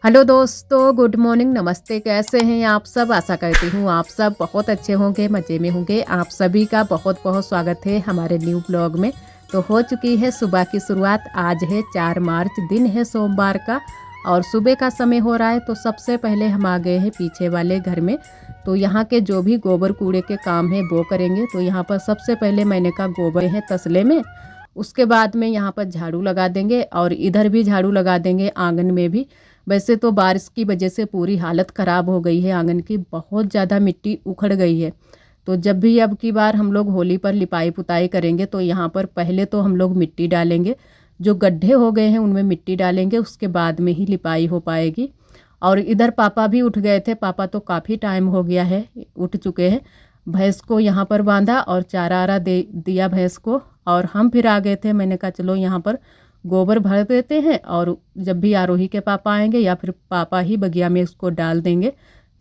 Hello दोस्तों, good morning, नमस्ते। कैसे हैं आप सब? आशा करती हूँ आप सब बहुत अच्छे होंगे, मज़े में होंगे। आप सभी का बहुत बहुत स्वागत है हमारे न्यू ब्लॉग में। तो हो चुकी है सुबह की शुरुआत। आज है 4 मार्च, दिन है सोमवार का और सुबह का समय हो रहा है। तो सबसे पहले हम आ गए हैं पीछे वाले घर में। तो यहाँ के जो भी गोबर कूड़े के काम है वो करेंगे। तो यहाँ पर सबसे पहले मैंने कहा गोबर है तसले में, उसके बाद में यहाँ पर झाड़ू लगा देंगे और इधर भी झाड़ू लगा देंगे, आंगन में भी। वैसे तो बारिश की वजह से पूरी हालत ख़राब हो गई है आंगन की, बहुत ज़्यादा मिट्टी उखड़ गई है। तो जब भी अब की बार हम लोग होली पर लिपाई पुताई करेंगे तो यहाँ पर पहले तो हम लोग मिट्टी डालेंगे, जो गड्ढे हो गए हैं उनमें मिट्टी डालेंगे, उसके बाद में ही लिपाई हो पाएगी। और इधर पापा भी उठ गए थे, पापा तो काफ़ी टाइम हो गया है उठ चुके हैं। भैंस को यहाँ पर बांधा और चारा आरा दे दिया भैंस को, और हम फिर आ गए थे। मैंने कहा चलो यहाँ पर गोबर भर देते हैं और जब भी आरोही के पापा आएंगे या फिर पापा ही बगिया में उसको डाल देंगे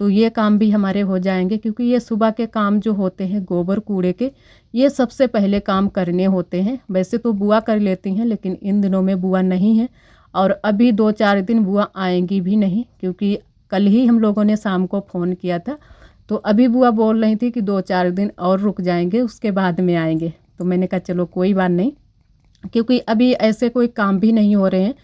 तो ये काम भी हमारे हो जाएंगे। क्योंकि ये सुबह के काम जो होते हैं गोबर कूड़े के, ये सबसे पहले काम करने होते हैं। वैसे तो बुआ कर लेती हैं, लेकिन इन दिनों में बुआ नहीं है और अभी 2-4 दिन बुआ आएंगी भी नहीं, क्योंकि कल ही हम लोगों ने शाम को फ़ोन किया था। तो अभी बुआ बोल रही थी कि 2-4 दिन और रुक जाएंगे, उसके बाद में आएंगे। तो मैंने कहा चलो कोई बात नहीं, क्योंकि अभी ऐसे कोई काम भी नहीं हो रहे हैं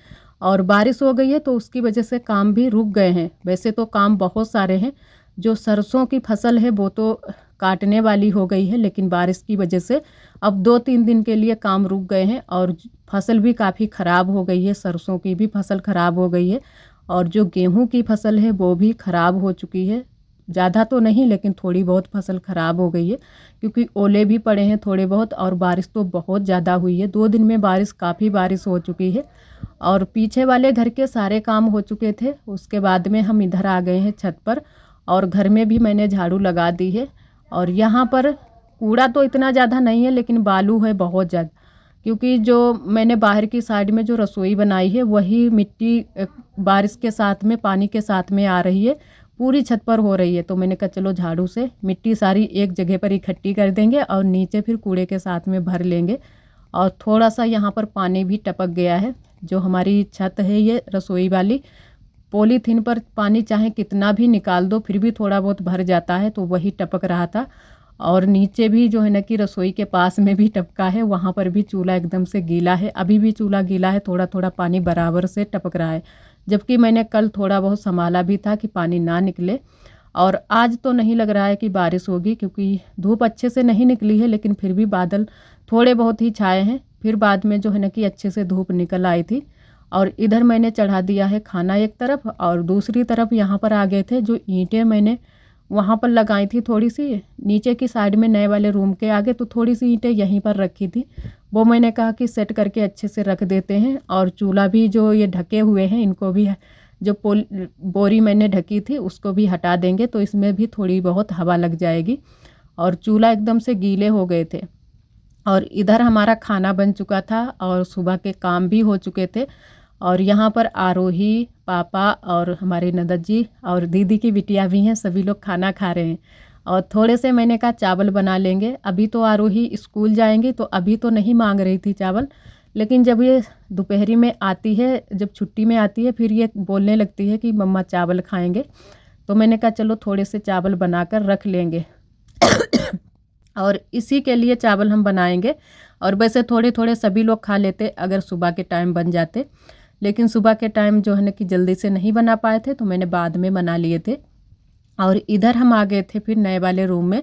और बारिश हो गई है तो उसकी वजह से काम भी रुक गए हैं। वैसे तो काम बहुत सारे हैं, जो सरसों की फसल है वो तो काटने वाली हो गई है, लेकिन बारिश की वजह से अब 2-3 दिन के लिए काम रुक गए हैं और फसल भी काफ़ी ख़राब हो गई है। सरसों की भी फसल ख़राब हो गई है और जो गेहूं की फसल है वो भी ख़राब हो चुकी है। ज़्यादा तो नहीं, लेकिन थोड़ी बहुत फसल ख़राब हो गई है, क्योंकि ओले भी पड़े हैं थोड़े बहुत और बारिश तो बहुत ज़्यादा हुई है। 2 दिन में बारिश, काफ़ी बारिश हो चुकी है। और पीछे वाले घर के सारे काम हो चुके थे। उसके बाद में हम इधर आ गए हैं छत पर और घर में भी मैंने झाड़ू लगा दी है। और यहाँ पर कूड़ा तो इतना ज़्यादा नहीं है, लेकिन बालू है बहुत ज़्यादा, क्योंकि जो मैंने बाहर की साइड में जो रसोई बनाई है वही मिट्टी बारिश के साथ में, पानी के साथ में आ रही है, पूरी छत पर हो रही है। तो मैंने कहा चलो झाड़ू से मिट्टी सारी एक जगह पर इकट्ठी कर देंगे और नीचे फिर कूड़े के साथ में भर लेंगे। और थोड़ा सा यहाँ पर पानी भी टपक गया है। जो हमारी छत है ये रसोई वाली, पॉलीथीन पर पानी चाहे कितना भी निकाल दो फिर भी थोड़ा बहुत भर जाता है, तो वही टपक रहा था। और नीचे भी जो है ना कि रसोई के पास में भी टपका है, वहाँ पर भी चूल्हा एकदम से गीला है। अभी भी चूल्हा गीला है, थोड़ा थोड़ा पानी बराबर से टपक रहा है। जबकि मैंने कल थोड़ा बहुत संभाला भी था कि पानी ना निकले। और आज तो नहीं लग रहा है कि बारिश होगी, क्योंकि धूप अच्छे से नहीं निकली है, लेकिन फिर भी बादल थोड़े बहुत ही छाए हैं। फिर बाद में जो है ना कि अच्छे से धूप निकल आई थी। और इधर मैंने चढ़ा दिया है खाना एक तरफ, और दूसरी तरफ यहाँ पर आ गए थे जो ईंटें मैंने वहाँ पर लगाई थी थोड़ी सी नीचे की साइड में, नए वाले रूम के आगे। तो थोड़ी सी ईंटें यहीं पर रखी थी, वो मैंने कहा कि सेट करके अच्छे से रख देते हैं। और चूल्हा भी जो ये ढके हुए हैं इनको भी, जो बोरी मैंने ढकी थी उसको भी हटा देंगे, तो इसमें भी थोड़ी बहुत हवा लग जाएगी। और चूल्हा एकदम से गीले हो गए थे। और इधर हमारा खाना बन चुका था और सुबह के काम भी हो चुके थे। और यहाँ पर आरोही, पापा और हमारे ननद जी और दीदी की बिटिया भी हैं, सभी लोग खाना खा रहे हैं। और थोड़े से मैंने कहा चावल बना लेंगे, अभी तो आरोही स्कूल जाएंगी तो अभी तो नहीं मांग रही थी चावल, लेकिन जब ये दोपहरी में आती है, जब छुट्टी में आती है, फिर ये बोलने लगती है कि मम्मा चावल खाएंगे। तो मैंने कहा चलो थोड़े से चावल बनाकर रख लेंगे और इसी के लिए चावल हम बनाएंगे। और वैसे थोड़े थोड़े सभी लोग खा लेते अगर सुबह के टाइम बन जाते, लेकिन सुबह के टाइम जो है ना कि जल्दी से नहीं बना पाए थे, तो मैंने बाद में बना लिए थे। और इधर हम आ गए थे फिर नए वाले रूम में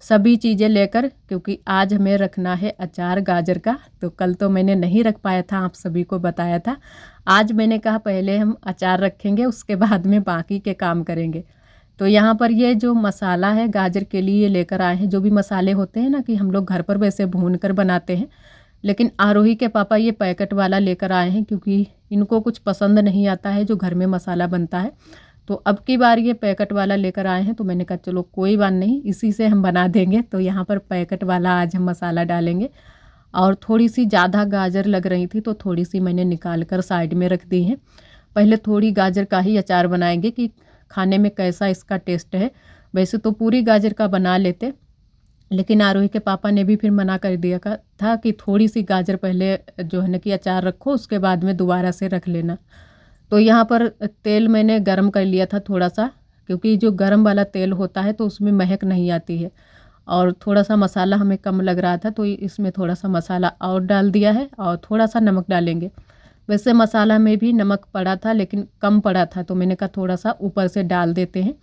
सभी चीज़ें लेकर, क्योंकि आज हमें रखना है अचार गाजर का। तो कल तो मैंने नहीं रख पाया था, आप सभी को बताया था। आज मैंने कहा पहले हम अचार रखेंगे, उसके बाद में बाकी के काम करेंगे। तो यहाँ पर ये जो मसाला है गाजर के लिए लेकर आए हैं, जो भी मसाले होते हैं ना कि हम लोग घर पर वैसे भून कर बनाते हैं, लेकिन आरोही के पापा ये पैकेट वाला लेकर आए हैं, क्योंकि इनको कुछ पसंद नहीं आता है जो घर में मसाला बनता है। तो अब की बार ये पैकेट वाला लेकर आए हैं, तो मैंने कहा चलो कोई बात नहीं, इसी से हम बना देंगे। तो यहाँ पर पैकेट वाला आज हम मसाला डालेंगे। और थोड़ी सी ज़्यादा गाजर लग रही थी तो थोड़ी सी मैंने निकाल कर साइड में रख दी है। पहले थोड़ी गाजर का ही अचार बनाएंगे कि खाने में कैसा इसका टेस्ट है। वैसे तो पूरी गाजर का बना लेते, लेकिन आरोही के पापा ने भी फिर मना कर दिया था कि थोड़ी सी गाजर पहले जो है ना कि अचार रखो, उसके बाद में दोबारा से रख लेना। तो यहाँ पर तेल मैंने गरम कर लिया था थोड़ा सा, क्योंकि जो गरम वाला तेल होता है तो उसमें महक नहीं आती है। और थोड़ा सा मसाला हमें कम लग रहा था तो इसमें थोड़ा सा मसाला और डाल दिया है और थोड़ा सा नमक डालेंगे। वैसे मसाला में भी नमक पड़ा था लेकिन कम पड़ा था, तो मैंने कहा थोड़ा सा ऊपर से डाल देते हैं।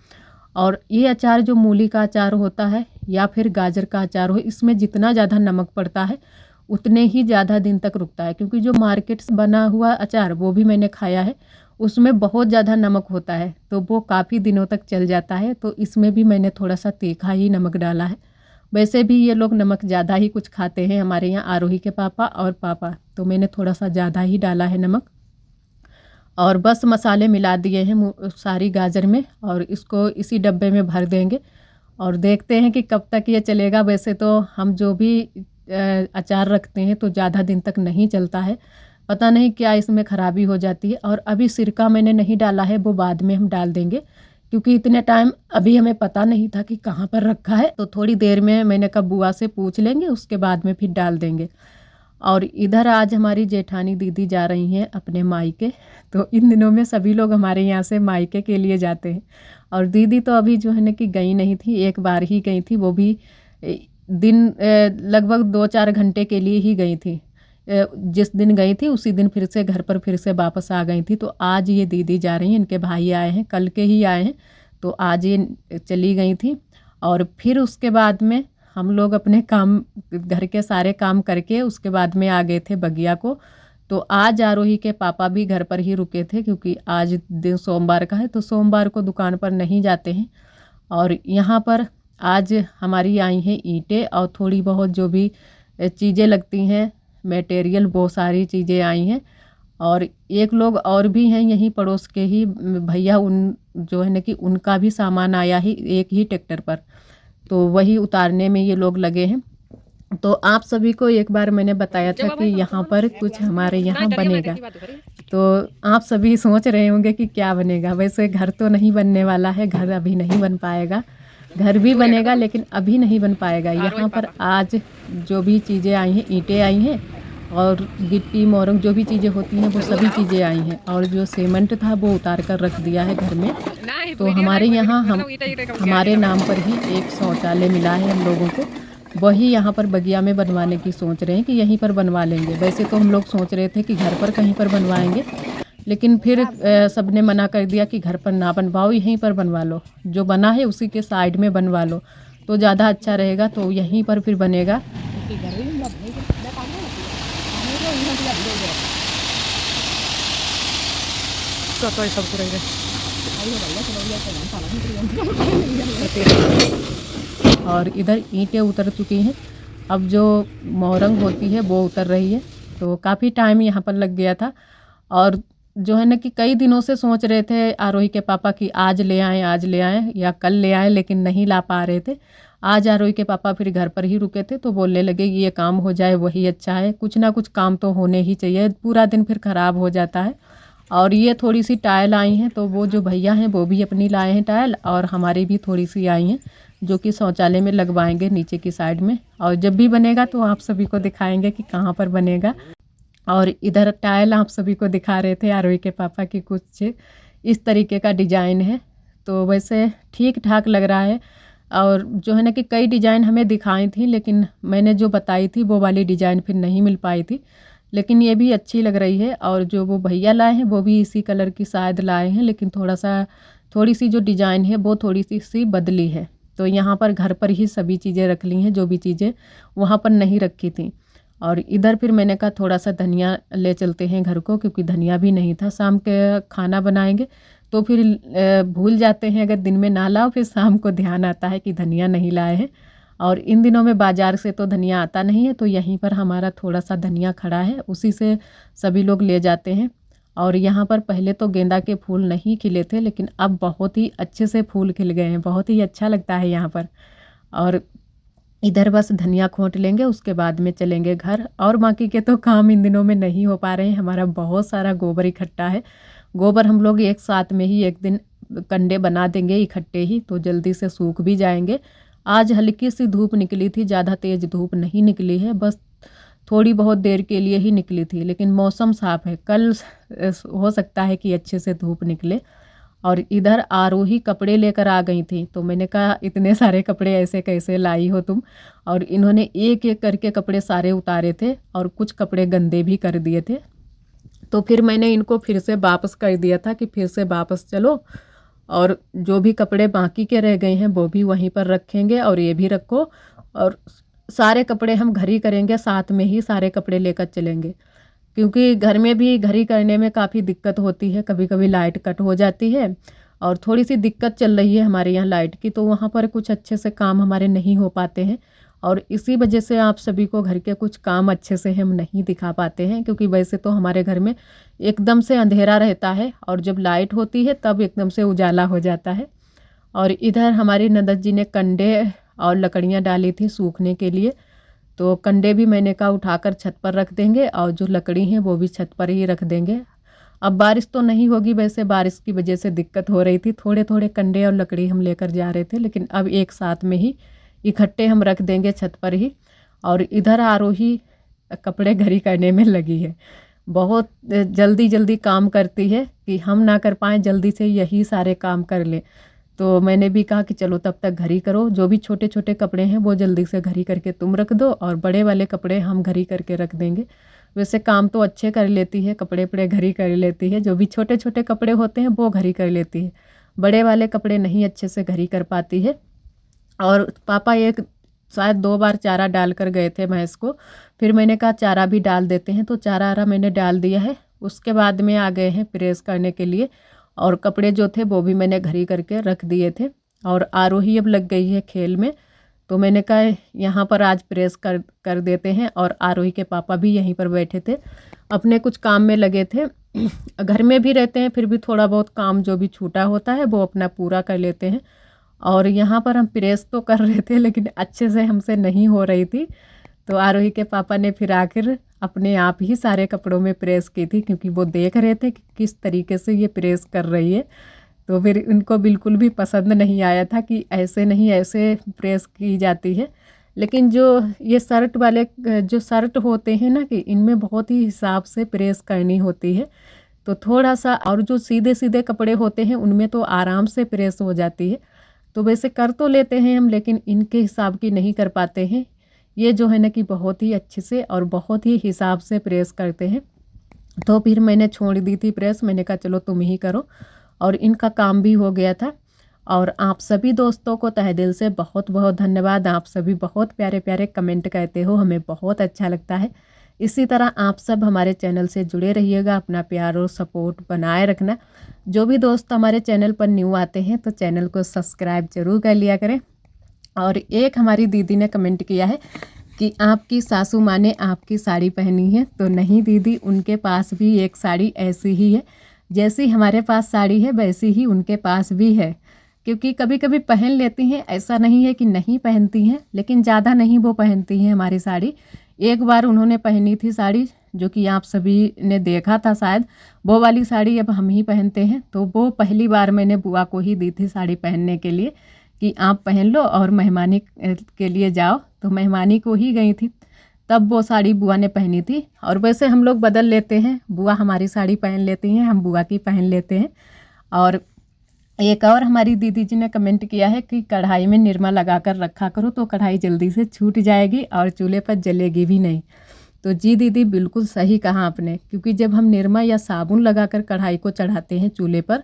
और ये अचार जो मूली का अचार होता है या फिर गाजर का अचार हो, इसमें जितना ज़्यादा नमक पड़ता है उतने ही ज़्यादा दिन तक रुकता है। क्योंकि जो मार्केट से बना हुआ अचार वो भी मैंने खाया है, उसमें बहुत ज़्यादा नमक होता है तो वो काफ़ी दिनों तक चल जाता है। तो इसमें भी मैंने थोड़ा सा तीखा ही नमक डाला है। वैसे भी ये लोग नमक ज़्यादा ही कुछ खाते हैं, हमारे यहाँ आरोही के पापा और पापा, तो मैंने थोड़ा सा ज़्यादा ही डाला है नमक। और बस मसाले मिला दिए हैं सारी गाजर में और इसको इसी डब्बे में भर देंगे और देखते हैं कि कब तक ये चलेगा। वैसे तो हम जो भी अचार रखते हैं तो ज़्यादा दिन तक नहीं चलता है, पता नहीं क्या इसमें ख़राबी हो जाती है। और अभी सिरका मैंने नहीं डाला है, वो बाद में हम डाल देंगे, क्योंकि इतने टाइम अभी हमें पता नहीं था कि कहाँ पर रखा है। तो थोड़ी देर में मैंने कहा बुआ से पूछ लेंगे, उसके बाद में फिर डाल देंगे। और इधर आज हमारी जेठानी दीदी जा रही हैं अपने मायके। तो इन दिनों में सभी लोग हमारे यहाँ से मायके के लिए जाते हैं। और दीदी तो अभी जो है ना कि गई नहीं थी, एक बार ही गई थी, वो भी दिन लगभग 2-4 घंटे के लिए ही गई थी। जिस दिन गई थी उसी दिन फिर से घर पर फिर से वापस आ गई थी। तो आज ये दीदी जा रही हैं, इनके भाई आए हैं, कल के ही आए हैं, तो आज ये चली गई थी। और फिर उसके बाद में हम लोग अपने काम, घर के सारे काम करके उसके बाद में आ गए थे बगिया को। तो आज आरोही के पापा भी घर पर ही रुके थे, क्योंकि आज दिन सोमवार का है तो सोमवार को दुकान पर नहीं जाते हैं। और यहाँ पर आज हमारी आई हैं ईंटें और थोड़ी बहुत जो भी चीज़ें लगती हैं मटेरियल, बहुत सारी चीज़ें आई हैं। और एक लोग और भी हैं यहीं पड़ोस के ही भैया, उन जो है ना कि उनका भी सामान आया ही एक ही ट्रैक्टर पर, तो वही उतारने में ये लोग लगे हैं। तो आप सभी को एक बार मैंने बताया था कि यहाँ पर कुछ हमारे यहाँ बनेगा, तो आप सभी सोच रहे होंगे कि क्या बनेगा। वैसे घर तो नहीं बनने वाला है, घर अभी नहीं बन पाएगा, घर भी बनेगा लेकिन अभी नहीं बन पाएगा। यहाँ पर आज जो भी चीज़ें आई हैं, ईंटें आई हैं और गिट्टी मोरंग जो भी चीज़ें होती हैं वो सभी चीज़ें आई हैं। और जो सीमेंट था वो उतार कर रख दिया है घर में। तो हमारे यहाँ हमारे नाम पर ही एक शौचालय मिला है हम लोगों को, वही यहाँ पर बगिया में बनवाने की सोच रहे हैं कि यहीं पर बनवा लेंगे। वैसे तो हम लोग सोच रहे थे कि घर पर कहीं पर बनवाएंगे, लेकिन फिर सब ने मना कर दिया कि घर पर ना बनवाओ, यहीं पर बनवा लो, जो बना है उसी के साइड में बनवा लो तो ज़्यादा अच्छा रहेगा। तो यहीं पर फिर बनेगा। और इधर ईंटें उतर चुकी हैं, अब जो मोरंग होती है वो उतर रही है। तो काफ़ी टाइम यहाँ पर लग गया था। और जो है ना कि कई दिनों से सोच रहे थे आरोही के पापा कि आज ले आएँ या कल ले आएँ, लेकिन नहीं ला पा रहे थे। आज आरोही के पापा फिर घर पर ही रुके थे तो बोलने लगे कि ये काम हो जाए वही अच्छा है, कुछ ना कुछ काम तो होने ही चाहिए, पूरा दिन फिर ख़राब हो जाता है। और ये थोड़ी सी टाइल आई हैं, तो वो जो भैया हैं वो भी अपनी लाए हैं टाइल, और हमारी भी थोड़ी सी आई हैं जो कि शौचालय में लगवाएंगे नीचे की साइड में। और जब भी बनेगा तो आप सभी को दिखाएंगे कि कहाँ पर बनेगा। और इधर टाइल आप सभी को दिखा रहे थे आरोही के पापा की, कुछ इस तरीके का डिजाइन है, तो वैसे ठीक ठाक लग रहा है। और जो है ना कि कई डिज़ाइन हमें दिखाई थी, लेकिन मैंने जो बताई थी वो वाली डिज़ाइन फिर नहीं मिल पाई थी, लेकिन ये भी अच्छी लग रही है। और जो वो भैया लाए हैं वो भी इसी कलर की शायद लाए हैं, लेकिन थोड़ी सी जो डिज़ाइन है वो थोड़ी सी बदली है। तो यहाँ पर घर पर ही सभी चीज़ें रख ली हैं जो भी चीज़ें वहाँ पर नहीं रखी थी। और इधर फिर मैंने कहा थोड़ा सा धनिया ले चलते हैं घर को, क्योंकि धनिया भी नहीं था। शाम के खाना बनाएंगे तो फिर भूल जाते हैं, अगर दिन में ना लाओ फिर शाम को ध्यान आता है कि धनिया नहीं लाए हैं। और इन दिनों में बाज़ार से तो धनिया आता नहीं है, तो यहीं पर हमारा थोड़ा सा धनिया खड़ा है, उसी से सभी लोग ले जाते हैं। और यहाँ पर पहले तो गेंदा के फूल नहीं खिले थे, लेकिन अब बहुत ही अच्छे से फूल खिल गए हैं, बहुत ही अच्छा लगता है यहाँ पर। और इधर बस धनिया खोंट लेंगे, उसके बाद में चलेंगे घर। और बाकी के तो काम इन दिनों में नहीं हो पा रहे हैं। हमारा बहुत सारा गोबर इकट्ठा है, गोबर हम लोग एक साथ में ही एक दिन कंडे बना देंगे इकट्ठे ही, तो जल्दी से सूख भी जाएंगे। आज हल्की सी धूप निकली थी, ज़्यादा तेज़ धूप नहीं निकली है, बस थोड़ी बहुत देर के लिए ही निकली थी, लेकिन मौसम साफ़ है। कल हो सकता है कि अच्छे से धूप निकले। और इधर आरोही कपड़े लेकर आ गई थी, तो मैंने कहा इतने सारे कपड़े ऐसे कैसे लाई हो तुम। और इन्होंने एक एक करके कपड़े सारे उतारे थे और कुछ कपड़े गंदे भी कर दिए थे। तो फिर मैंने इनको फिर से वापस कर दिया था कि फिर से वापस चलो, और जो भी कपड़े बाकी के रह गए हैं वो भी वहीं पर रखेंगे और ये भी रखो, और सारे कपड़े हम घर ही करेंगे, साथ में ही सारे कपड़े लेकर चलेंगे। क्योंकि घर में भी घरी करने में काफ़ी दिक्कत होती है, कभी कभी लाइट कट हो जाती है और थोड़ी सी दिक्कत चल रही है हमारे यहाँ लाइट की, तो वहाँ पर कुछ अच्छे से काम हमारे नहीं हो पाते हैं। और इसी वजह से आप सभी को घर के कुछ काम अच्छे से हम नहीं दिखा पाते हैं, क्योंकि वैसे तो हमारे घर में एकदम से अंधेरा रहता है और जब लाइट होती है तब एकदम से उजाला हो जाता है। और इधर हमारी ननद जी ने कंडे और लकड़ियाँ डाली थी सूखने के लिए, तो कंडे भी मैंने कहा उठाकर छत पर रख देंगे और जो लकड़ी हैं वो भी छत पर ही रख देंगे। अब बारिश तो नहीं होगी, वैसे बारिश की वजह से दिक्कत हो रही थी, थोड़े थोड़े कंडे और लकड़ी हम लेकर जा रहे थे, लेकिन अब एक साथ में ही इकट्ठे हम रख देंगे छत पर ही। और इधर आरोही कपड़े घरी करने में लगी है, बहुत जल्दी जल्दी काम करती है कि हम ना कर पाएँ, जल्दी से यही सारे काम कर ले। तो मैंने भी कहा कि चलो तब तक घरी करो, जो भी छोटे छोटे कपड़े हैं वो जल्दी से घरी करके तुम रख दो और बड़े वाले कपड़े हम घरी करके रख देंगे। वैसे काम तो अच्छे कर लेती है, कपड़े वपड़े घरी कर लेती है, जो भी छोटे छोटे कपड़े होते हैं वो घरी कर लेती है, बड़े वाले कपड़े नहीं अच्छे से घरी कर पाती है। और पापा एक शायद 2 बार चारा डाल कर गए थे भैंस को, फिर मैंने कहा चारा भी डाल देते हैं, तो चारा आरा मैंने डाल दिया है। उसके बाद में आ गए हैं प्रेस करने के लिए, और कपड़े जो थे वो भी मैंने घरी करके रख दिए थे। और आरोही अब लग गई है खेल में, तो मैंने कहा यहाँ पर आज प्रेस कर देते हैं। और आरोही के पापा भी यहीं पर बैठे थे, अपने कुछ काम में लगे थे। घर में भी रहते हैं, फिर भी थोड़ा बहुत काम जो भी छूटा होता है वो अपना पूरा कर लेते हैं। और यहाँ पर हम प्रेस तो कर रहे थे, लेकिन अच्छे से हमसे नहीं हो रही थी, तो आरोही के पापा ने फिर आखिर अपने आप ही सारे कपड़ों में प्रेस की थी, क्योंकि वो देख रहे थे कि किस तरीके से ये प्रेस कर रही है। तो फिर इनको बिल्कुल भी पसंद नहीं आया था कि ऐसे नहीं, ऐसे प्रेस की जाती है। लेकिन जो ये शर्ट वाले जो शर्ट होते हैं ना, कि इनमें बहुत ही हिसाब से प्रेस करनी होती है, तो थोड़ा सा, और जो सीधे सीधे कपड़े होते हैं उनमें तो आराम से प्रेस हो जाती है। तो वैसे कर तो लेते हैं हम, लेकिन इनके हिसाब की नहीं कर पाते हैं। ये जो है ना कि बहुत ही अच्छे से और बहुत ही हिसाब से प्रेस करते हैं। तो फिर मैंने छोड़ दी थी प्रेस, मैंने कहा चलो तुम ही करो, और इनका काम भी हो गया था। और आप सभी दोस्तों को तहे दिल से बहुत बहुत धन्यवाद। आप सभी बहुत प्यारे प्यारे कमेंट कहते हो, हमें बहुत अच्छा लगता है। इसी तरह आप सब हमारे चैनल से जुड़े रहिएगा, अपना प्यार और सपोर्ट बनाए रखना। जो भी दोस्त हमारे चैनल पर न्यू आते हैं तो चैनल को सब्सक्राइब जरूर कर लिया करें। और एक हमारी दीदी ने कमेंट किया है कि आपकी सासू माँ ने आपकी साड़ी पहनी है, तो नहीं दीदी, उनके पास भी एक साड़ी ऐसी ही है, जैसी हमारे पास साड़ी है वैसी ही उनके पास भी है। क्योंकि कभी कभी पहन लेती हैं, ऐसा नहीं है कि नहीं पहनती हैं, लेकिन ज़्यादा नहीं वो पहनती हैं हमारी साड़ी। एक बार उन्होंने पहनी थी साड़ी, जो कि आप सभी ने देखा था शायद, वो वाली साड़ी अब हम ही पहनते हैं। तो वो पहली बार मैंने बुआ को ही दी थी साड़ी पहनने के लिए, कि आप पहन लो और मेहमानी के लिए जाओ। तो मेहमानी को ही गई थी, तब वो साड़ी बुआ ने पहनी थी। और वैसे हम लोग बदल लेते हैं, बुआ हमारी साड़ी पहन लेती हैं, हम बुआ की पहन लेते हैं। और एक और हमारी दीदी जी ने कमेंट किया है कि कढ़ाई में निरमा लगा कर रखा करो, तो कढ़ाई जल्दी से छूट जाएगी और चूल्हे पर जलेगी भी नहीं। तो जी दीदी, बिल्कुल सही कहा आपने, क्योंकि जब हम निरमा या साबुन लगाकर कढ़ाई को चढ़ाते हैं चूल्हे पर,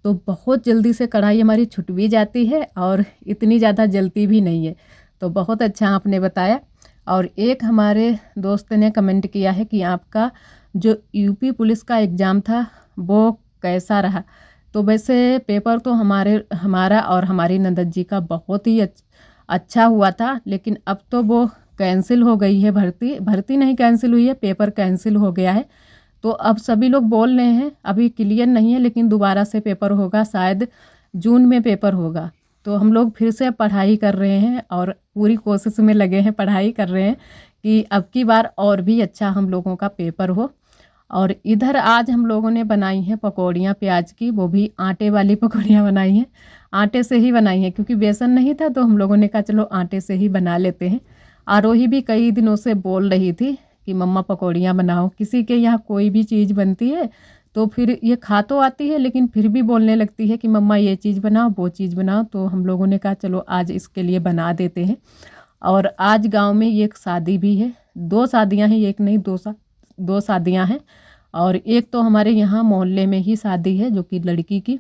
तो बहुत जल्दी से कढ़ाई हमारी छुट भी जाती है और इतनी ज़्यादा जलती भी नहीं है। तो बहुत अच्छा आपने बताया। और एक हमारे दोस्त ने कमेंट किया है कि आपका जो यूपी पुलिस का एग्ज़ाम था वो कैसा रहा। तो वैसे पेपर तो हमारा और हमारी ननद जी का बहुत ही अच्छा हुआ था, लेकिन अब तो वो कैंसिल हो गई है, भर्ती नहीं कैंसिल हुई है, पेपर कैंसिल हो गया है। तो अब सभी लोग बोल रहे हैं अभी क्लियर नहीं है, लेकिन दोबारा से पेपर होगा, शायद जून में पेपर होगा। तो हम लोग फिर से पढ़ाई कर रहे हैं और पूरी कोशिश में लगे हैं, पढ़ाई कर रहे हैं कि अब की बार और भी अच्छा हम लोगों का पेपर हो। और इधर आज हम लोगों ने बनाई हैं पकौड़ियाँ प्याज की, वो भी आटे वाली पकौड़ियाँ बनाई हैं, आटे से ही बनाई हैं, क्योंकि बेसन नहीं था तो हम लोगों ने कहा चलो आटे से ही बना लेते हैं। आरोही भी कई दिनों से बोल रही थी कि मम्मा पकौड़ियाँ बनाओ। किसी के यहाँ कोई भी चीज़ बनती है तो फिर ये खा तो आती है लेकिन फिर भी बोलने लगती है कि मम्मा ये चीज़ बनाओ, वो चीज़ बनाओ। तो हम लोगों ने कहा चलो आज इसके लिए बना देते हैं। और आज गांव में एक शादी भी है, 2 शादियां हैं, एक नहीं 2 शादियां हैं। और एक तो हमारे यहाँ मोहल्ले में ही शादी है जो कि लड़की की।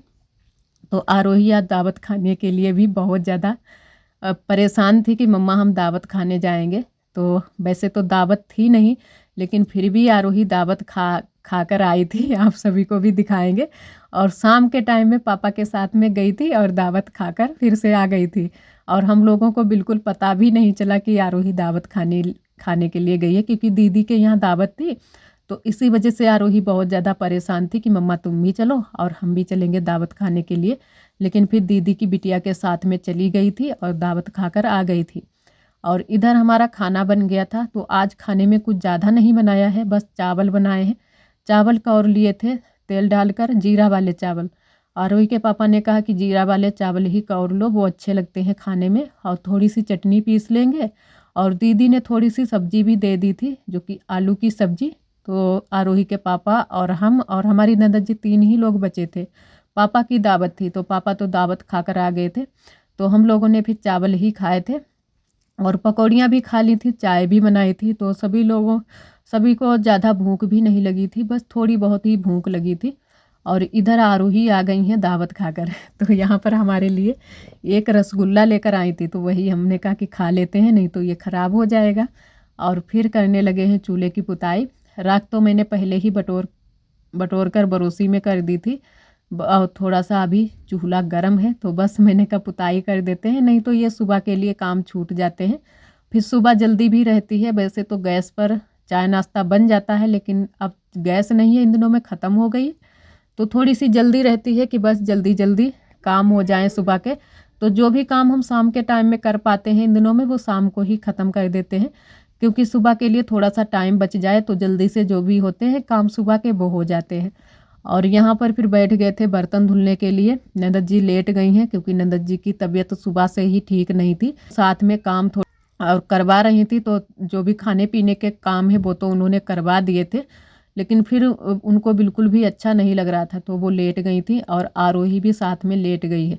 तो आरोही आज दावत खाने के लिए भी बहुत ज़्यादा परेशान थी कि मम्मा हम दावत खाने जाएंगे। तो वैसे तो दावत थी नहीं लेकिन फिर भी आरोही दावत खाकर आई थी। आप सभी को भी दिखाएंगे। और शाम के टाइम में पापा के साथ में गई थी और दावत खाकर फिर से आ गई थी। और हम लोगों को बिल्कुल पता भी नहीं चला कि आरोही दावत खाने के लिए गई है, क्योंकि दीदी के यहाँ दावत थी। तो इसी वजह से आरोही बहुत ज़्यादा परेशान थी कि मम्मा तुम भी चलो और हम भी चलेंगे दावत खाने के लिए। लेकिन फिर दीदी की बिटिया के साथ में चली गई थी और दावत खाकर आ गई थी। और इधर हमारा खाना बन गया था। तो आज खाने में कुछ ज़्यादा नहीं बनाया है, बस चावल बनाए हैं। चावल कौर लिए थे तेल डालकर, जीरा वाले चावल। आरोही के पापा ने कहा कि जीरा वाले चावल ही कौर लो, वो अच्छे लगते हैं खाने में, और थोड़ी सी चटनी पीस लेंगे। और दीदी ने थोड़ी सी सब्जी भी दे दी थी जो कि आलू की सब्जी। तो आरोही के पापा और हम और हमारी ननद जी 3 ही लोग बचे थे। पापा की दावत थी तो पापा तो दावत खाकर आ गए थे। तो हम लोगों ने फिर चावल ही खाए थे और पकौड़ियाँ भी खा ली थी, चाय भी बनाई थी। तो सभी को ज़्यादा भूख भी नहीं लगी थी, बस थोड़ी बहुत ही भूख लगी थी। और इधर आरोही आ गई हैं दावत खाकर। तो यहाँ पर हमारे लिए एक रसगुल्ला लेकर आई थी, तो वही हमने कहा कि खा लेते हैं, नहीं तो ये ख़राब हो जाएगा। और फिर करने लगे हैं चूल्हे की पुताई। राख तो मैंने पहले ही बटोर कर बरोसी में कर दी थी। और थोड़ा सा अभी चूल्हा गर्म है तो बस मैंने कहा पुताई कर देते हैं, नहीं तो ये सुबह के लिए काम छूट जाते हैं। फिर सुबह जल्दी भी रहती है। वैसे तो गैस पर चाय नाश्ता बन जाता है लेकिन अब गैस नहीं है, इन दिनों में ख़त्म हो गई। तो थोड़ी सी जल्दी रहती है कि बस जल्दी जल्दी काम हो जाए सुबह के। तो जो भी काम हम शाम के टाइम में कर पाते हैं इन दिनों में, वो शाम को ही ख़त्म कर देते हैं, क्योंकि सुबह के लिए थोड़ा सा टाइम बच जाए तो जल्दी से जो भी होते हैं काम सुबह के वो हो जाते हैं। और यहाँ पर फिर बैठ गए थे बर्तन धुलने के लिए। नंदत जी लेट गई हैं क्योंकि नंदत जी की तबीयत तो सुबह से ही ठीक नहीं थी। साथ में काम थोड़ा और करवा रही थी, तो जो भी खाने पीने के काम है वो तो उन्होंने करवा दिए थे, लेकिन फिर उनको बिल्कुल भी अच्छा नहीं लग रहा था तो वो लेट गई थी। और आरोही भी साथ में लेट गई है।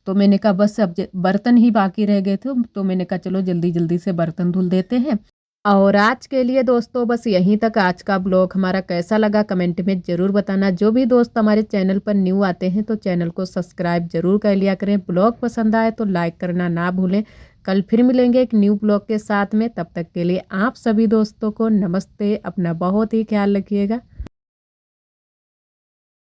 तो मैंने कहा बस अब बर्तन ही बाकी रह गए थे, तो मैंने कहा चलो जल्दी जल्दी से बर्तन धुल देते हैं। और आज के लिए दोस्तों बस यहीं तक। आज का ब्लॉग हमारा कैसा लगा कमेंट में ज़रूर बताना। जो भी दोस्त हमारे चैनल पर न्यू आते हैं तो चैनल को सब्सक्राइब जरूर कर लिया करें। ब्लॉग पसंद आए तो लाइक करना ना भूलें। कल फिर मिलेंगे एक न्यू ब्लॉग के साथ में। तब तक के लिए आप सभी दोस्तों को नमस्ते। अपना बहुत ही ख्याल रखिएगा।